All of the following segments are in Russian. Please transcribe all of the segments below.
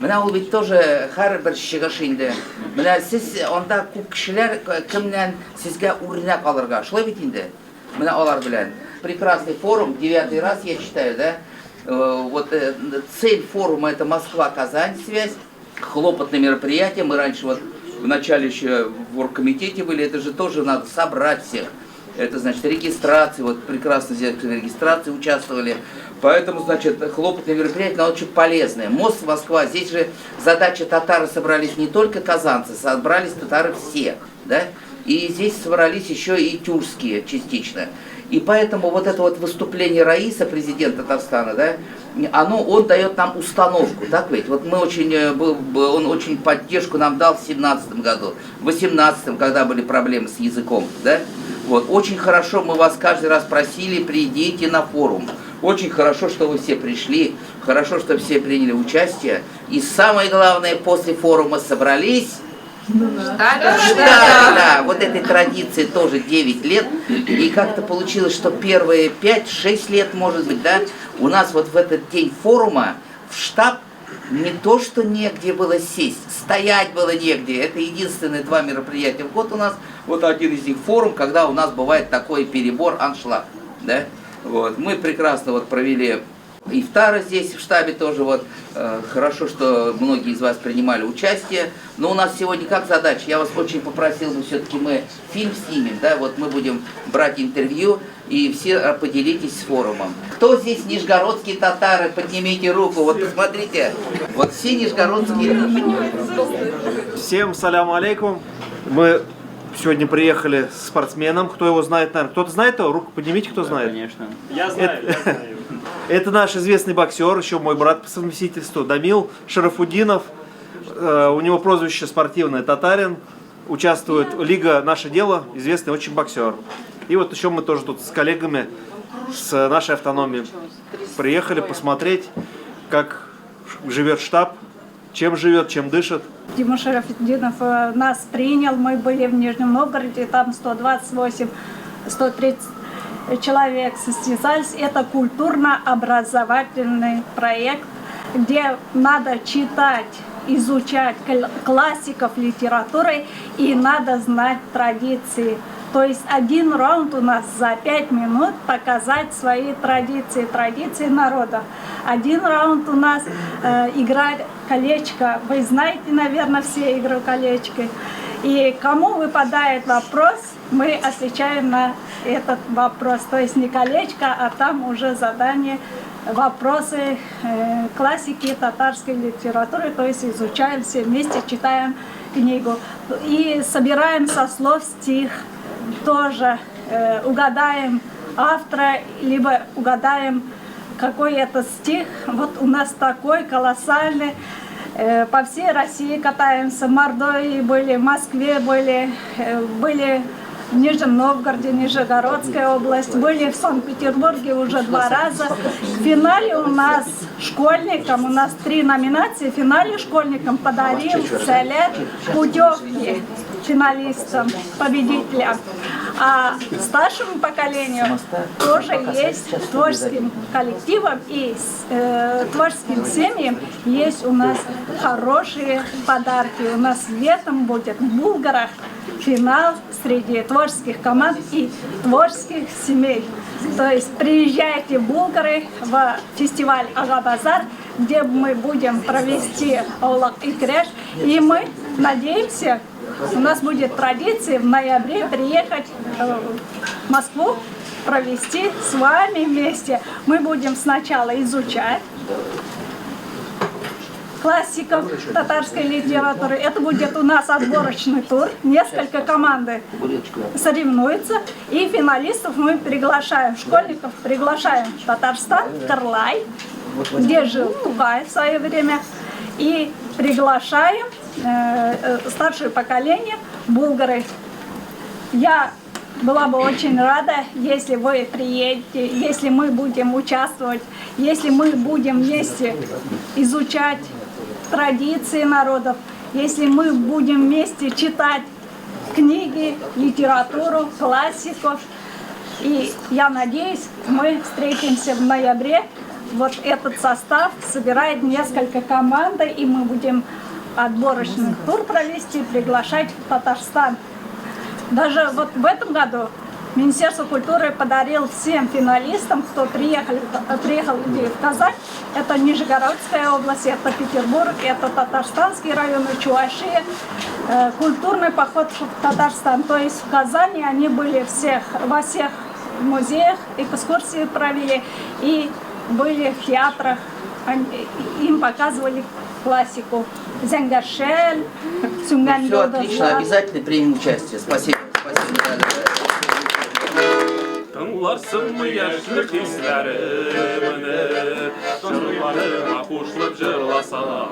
Менә ул бит тоже һәрбер чыгыш инде. Менә сез анда күп кешеләр кемнән сезгә үрнәк алырга. Шулай бит инде. Менә алар белән. Прекрасный форум, 9-й раз я читаю, да? Вот цель форума это Москва-Казань связь. Хлопотное мероприятие. Мы раньше вот в начале еще в оргкомитете были. Это же тоже надо собрать всех. Это значит регистрации. Вот прекрасно здесь в регистрации участвовали. Поэтому, значит, хлопотное мероприятие, но очень полезное. Мост Москва. Здесь же задача татары собрались не только казанцы, собрались татары все, да? И здесь собрались еще и тюркские частично. И поэтому вот это вот выступление Раиса, президента Татарстана, да, он дает нам установку, так ведь? Вот мы он очень поддержку нам дал в 17 году, в 18, когда были проблемы с языком, да. Вот, очень хорошо, мы вас каждый раз просили, придите на форум. Очень хорошо, что вы все пришли, хорошо, что все приняли участие. И самое главное, после форума собрались. Да, вот этой традиции тоже 9 лет. И как-то получилось, что первые 5-6 лет, может быть, да, у нас вот в этот день форума в штаб не то, что негде было сесть, стоять было негде. Это единственные 2 мероприятия в год у нас. Вот один из них форум, когда у нас бывает такой перебор, аншлаг, да. Вот. Мы прекрасно вот провели ифтара здесь в штабе тоже. Вот. Хорошо, что многие из вас принимали участие. Но у нас сегодня как задача? Я вас очень попросил, все-таки мы фильм снимем, да, вот мы будем брать интервью, и все поделитесь с форумом. Кто здесь нижегородские татары? Поднимите руку, вот посмотрите. Вот все нижегородские. Всем салям алейкум. Мы сегодня приехали с спортсменом, кто его знает, наверное. Кто-то знает его? Руку поднимите, кто знает. Конечно. Я знаю. Это наш известный боксер, еще мой брат по совместительству, Дамил Шарафудинов. У него прозвище спортивное «Татарин». Участвует в Лига «Наше дело», известный очень боксер. И вот еще мы тоже тут с коллегами с нашей автономии приехали посмотреть, как живет штаб, чем живет, чем дышит. Дима Шарафудинов нас принял, мы были в Нижнем Новгороде, там 128-130 человек состязались. Это культурно-образовательный проект, где надо читать, изучать классиков литературы и надо знать традиции. То есть один раунд у нас за 5 минут показать свои традиции, традиции народа. Один раунд у нас играть колечко. Вы знаете, наверное, все игру колечко. И кому выпадает вопрос, мы отвечаем на этот вопрос. То есть не колечко, а там уже задание, вопросы классики татарской литературы. То есть изучаем все вместе, читаем книгу. И собираем со слов стих. Тоже угадаем автора, либо угадаем, какой это стих. Вот у нас такой колоссальный. По всей России катаемся. В Мордовии были, в Москве были в Нижнем Новгороде, Нижегородская область, были в Санкт-Петербурге уже 2 раза. В финале у нас школьникам, у нас 3 номинации, в финале школьникам подарил целые путевки финалистам, победителям. А старшему поколению тоже есть творческим коллективам и творческим семьям есть у нас хорошие подарки. У нас летом будет в Булгарах финал среди творческих команд и творческих семей. То есть приезжайте в Булгары в фестиваль Ага-Базар, где мы будем провести Аулак и Кряж. И мы надеемся, у нас будет традиция в ноябре приехать в Москву, провести с вами вместе. Мы будем сначала изучать классиков татарской литературы. Это будет у нас отборочный тур. Несколько команды соревнуются. И финалистов мы приглашаем, школьников приглашаем в Татарстан, Карлай, где жил Тугай в свое время. И приглашаем старшее поколение Булгары. Я была бы очень рада, если вы приедете, если мы будем участвовать, если мы будем вместе изучать традиции народов, если мы будем вместе читать книги, литературу, классиков. И я надеюсь, мы встретимся в ноябре вот этот состав собирает несколько команд, и мы будем отборочный тур провести, приглашать в Татарстан. Даже вот в этом году Министерство культуры подарил всем финалистам, кто приехал в Казань, это Нижегородская область, это Петербург, это Татарстанский район, Чувашия, культурный поход в Татарстан. То есть в Казани они были во всех музеях, экскурсии провели и были в театрах, им показывали классику. Зенгаршель, Сюнган. Все отлично, обязательно примем участие. Спасибо. Tınlarsın yaşlı hislerimini, Jırlarıma kuşlup jırlasalar.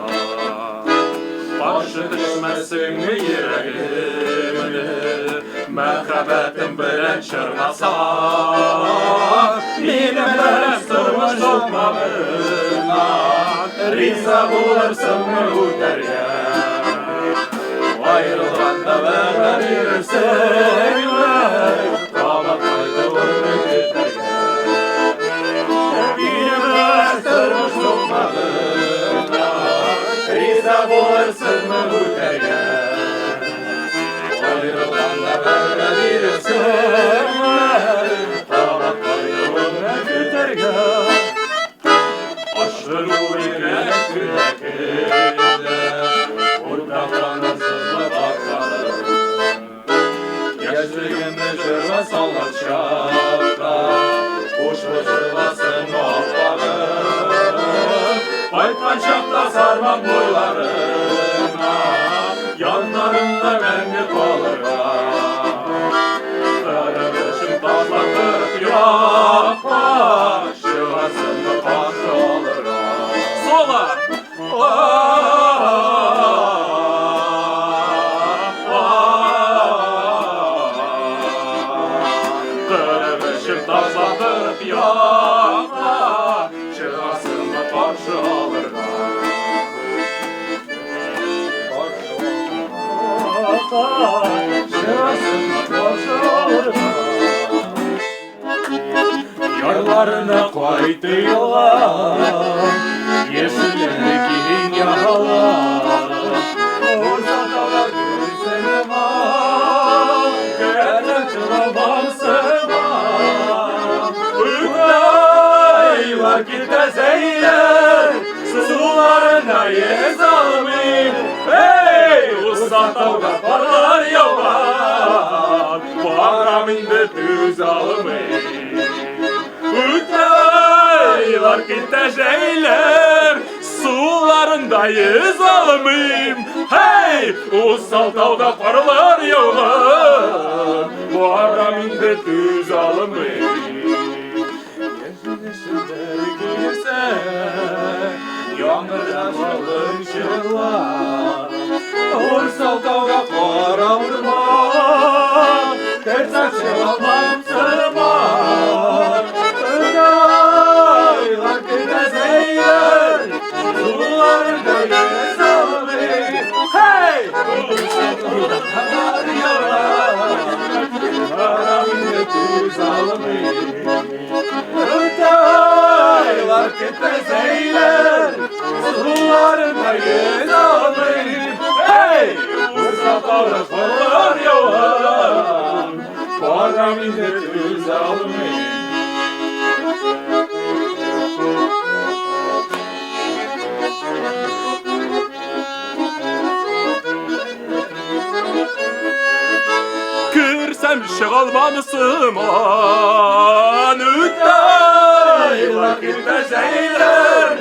Başı düşmesin yüreğimini, Merhabetim bilen çırnasalar. Benim benim sırmış olmamına, Riza bulursun mu derya. Ayrılanda verirsin, Rabat kaydı onu giderken. Benim sırmış olmamına, Riza bulursun mu derya. Ayrılanda verirsin, Rabat kaydı onu giderken. Aşırı yürek güdekinde, Burada kanırsızlı bakarım. Gençliğimde jırma sallar çapra, Kuşlu jırlasın muhabbarım. Baytman çapta sarmam boylarına, Yanlarında mengi kalırım. Kırmışım tazlatıp yapma, Şıvasını karşı alırım. Sola! Kırmışım tazlatıp yapma, Şıvasını karşı alırım. Yarlarına koydu yollar, yeşillik yağlar. Orada dağlar gözlerim var, Gerden çılamam sevmem. Uygulaylar ki tezeyler, Sularına yezamim. Hey, usta tavga parlar yavar, Bağraminde düz almayım. Üteyler ki teceyler, Sularındayız almayım. Hey, usta tavga parlar yavar, Bağraminde düz almayım. Yeşilleri girse, Yağmurdan çalın çığlar, Ursal tavga kara vurma, Tersak çalmam sırmar. Ödaylar güdezeyler, Sularında yezamayım. Hey! Ursal tavga kara yarar, Bağraminde düz almayım. Ödaylar güdezeyler, Sularında yezamayım. Hey! Ursal tavga kara yarar, Bağraminde düz almayım. Kırsam şıgalmamısın an, Üteyler güdezeyler,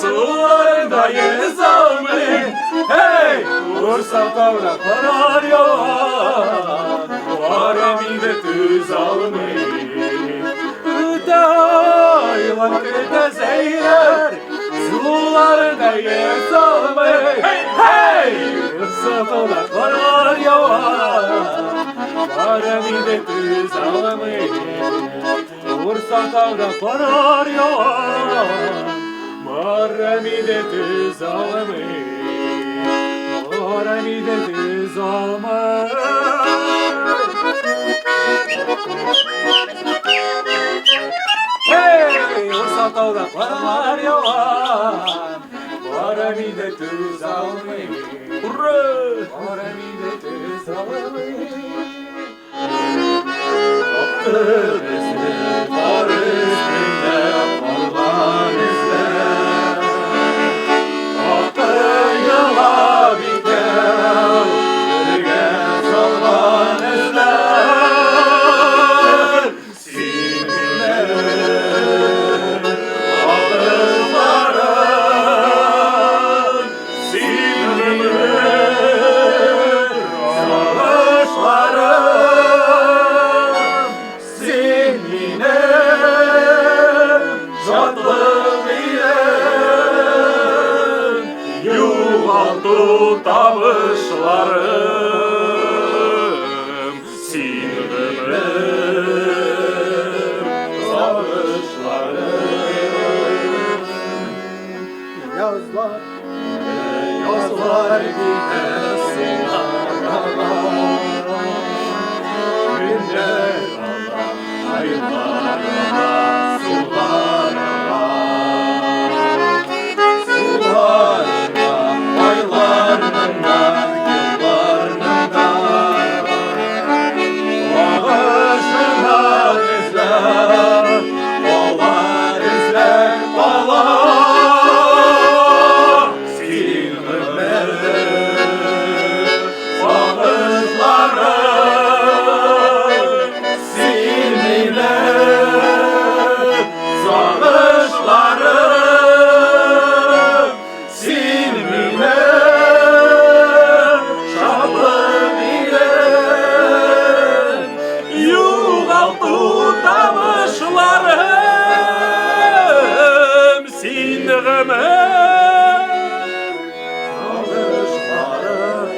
Sularında yezamın. Hey! Ursal tavra karar yavar, Bağraminde düz almayın. Üteyler güdezeyler, Sularında yezamın. Hey! Ursal tavra karar yavar, Bağraminde düz almayın. Ursal tavra karar yavar, Bağraminde düz almayın. Bağraminde düz almayın. Hey! Ursal sağda karlar yağar. Varamide tüz almayı. Varamide tüz almayı. Attı resmi far üstünde parlar izler. Attı yıla biter, ölüge salvan izler. Sinirler, alışların, sinirler, savaşların. Seninle şadlık ile yuvaldı tamışlarım. Sinirle savaşlarım. Yazlar, yazlar gider sulara. Günler Allah, aylar Allah, sular Allah. Sular Allah, aylarında, yıllarında. Bağışına izler, olar izler, olar. Silmeler, bağışları. Silmiler, savaşları. Silmiler, şadlık ile yuvaldı tamışlarım. Sinirime savaşlarım.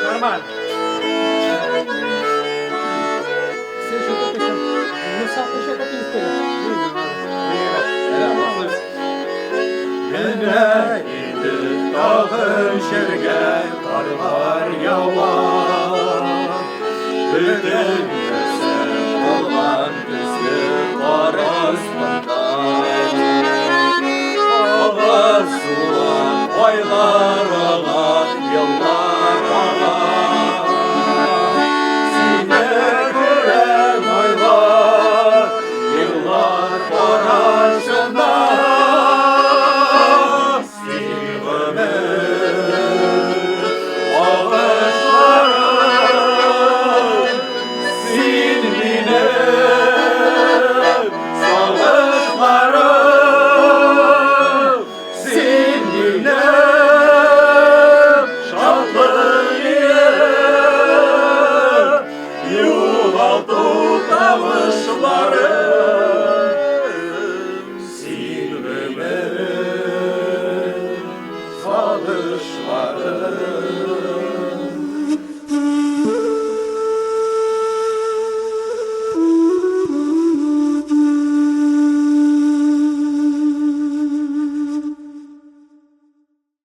Нормально. Все еще только что. Ну, сам еще как не Mene indi dağın şerge karlar yavar. Bütün